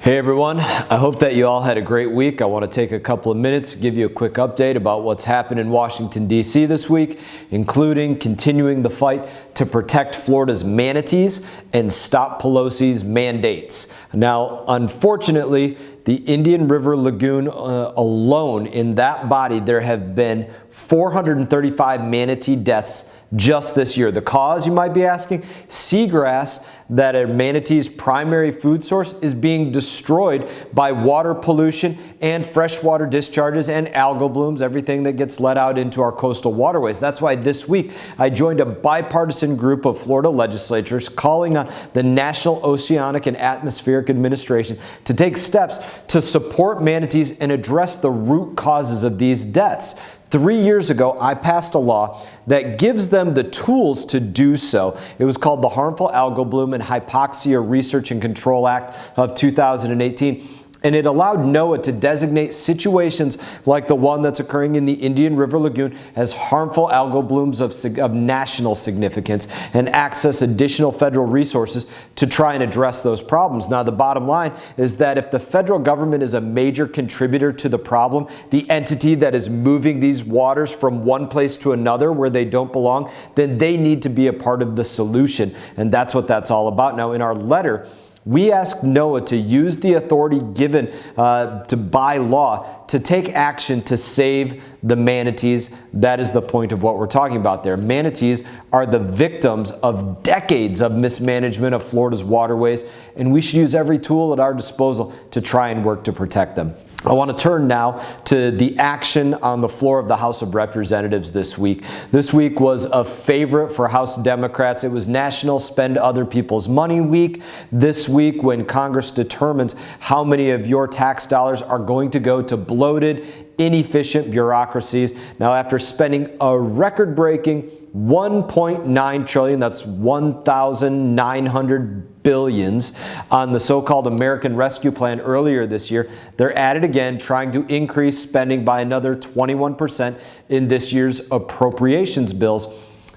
Hey everyone, I hope that you all had a great week. I want to take a couple of minutes to give you a quick update about what's happened in Washington, D.C. this week, including continuing the fight to protect Florida's manatees and stop Pelosi's mandates. Now, unfortunately, the Indian River Lagoon alone, in that body, there have been 435 manatee deaths just this year. The cause, you might be asking? Seagrass, that a manatee's primary food source, is being destroyed by water pollution and freshwater discharges and algal blooms, everything that gets let out into our coastal waterways. That's why this week I joined a bipartisan group of Florida legislators calling on the National Oceanic and Atmospheric Administration to take steps to support manatees and address the root causes of these deaths. 3 years ago, I passed a law that gives them the tools to do so. It was called the Harmful Algal Bloom and Hypoxia Research and Control Act of 2018. And it allowed NOAA to designate situations like the one that's occurring in the Indian River Lagoon as harmful algal blooms of national significance and access additional federal resources to try and address those problems. Now, the bottom line is that if the federal government is a major contributor to the problem, the entity that is moving these waters from one place to another where they don't belong, then they need to be a part of the solution. And that's what that's all about. Now, in our letter, we asked NOAA to use the authority given by law to take action to save the manatees. That is the point of what we're talking about there. Manatees are the victims of decades of mismanagement of Florida's waterways, and we should use every tool at our disposal to try and work to protect them. I want to turn now to the action on the floor of the House of Representatives this week. This week was a favorite for House Democrats. It was National Spend Other People's Money Week. This week, when Congress determines how many of your tax dollars are going to go to bloated, inefficient bureaucracies. Now, after spending a record-breaking $1.9 trillion, that's 1,900 billions on the so-called American Rescue Plan earlier this year, they're at it again, trying to increase spending by another 21% in this year's appropriations bills.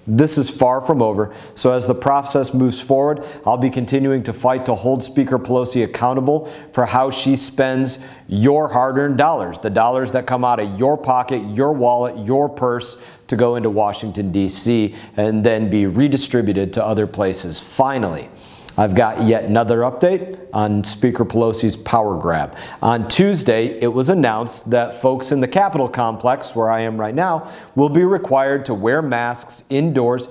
This is far from over, so as the process moves forward, I'll be continuing to fight to hold Speaker Pelosi accountable for how she spends your hard-earned dollars, the dollars that come out of your pocket, your wallet, your purse, to go into Washington, D.C., and then be redistributed to other places. Finally, I've got yet another update on Speaker Pelosi's power grab. On Tuesday, it was announced that folks in the Capitol complex, where I am right now, will be required to wear masks indoors,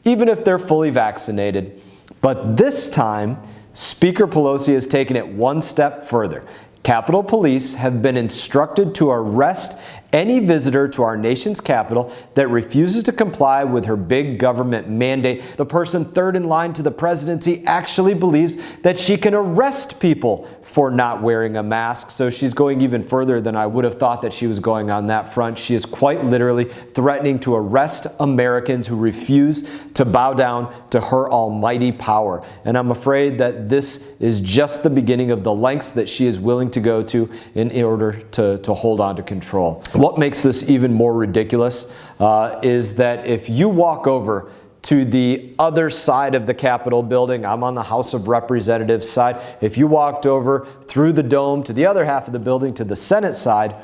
even if they're fully vaccinated. But this time, Speaker Pelosi has taken it one step further. Capitol Police have been instructed to arrest any visitor to our nation's capital that refuses to comply with her big government mandate. The person third in line to the presidency actually believes that she can arrest people for not wearing a mask, so she's going even further than I would have thought that she was going on that front. She is quite literally threatening to arrest Americans who refuse to bow down to her almighty power. And I'm afraid that this is just the beginning of the lengths that she is willing to go to in order to hold on to control. What makes this even more ridiculous is that if you walk over to the other side of the Capitol building, I'm on the House of Representatives side, if you walked over through the dome to the other half of the building to the Senate side,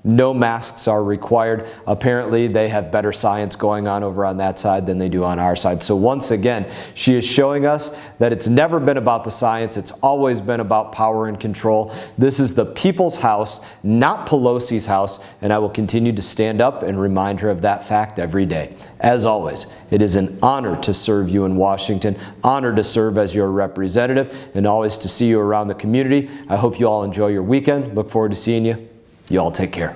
no masks are required. Apparently, they have better science going on over on that side than they do on our side. So once again, she is showing us that it's never been about the science. It's always been about power and control. This is the people's house, not Pelosi's house, and I will continue to stand up and remind her of that fact every day. As always, it is an honor to serve you in Washington, honor to serve as your representative, and always to see you around the community. I hope you all enjoy your weekend. Look forward to seeing you. You all take care.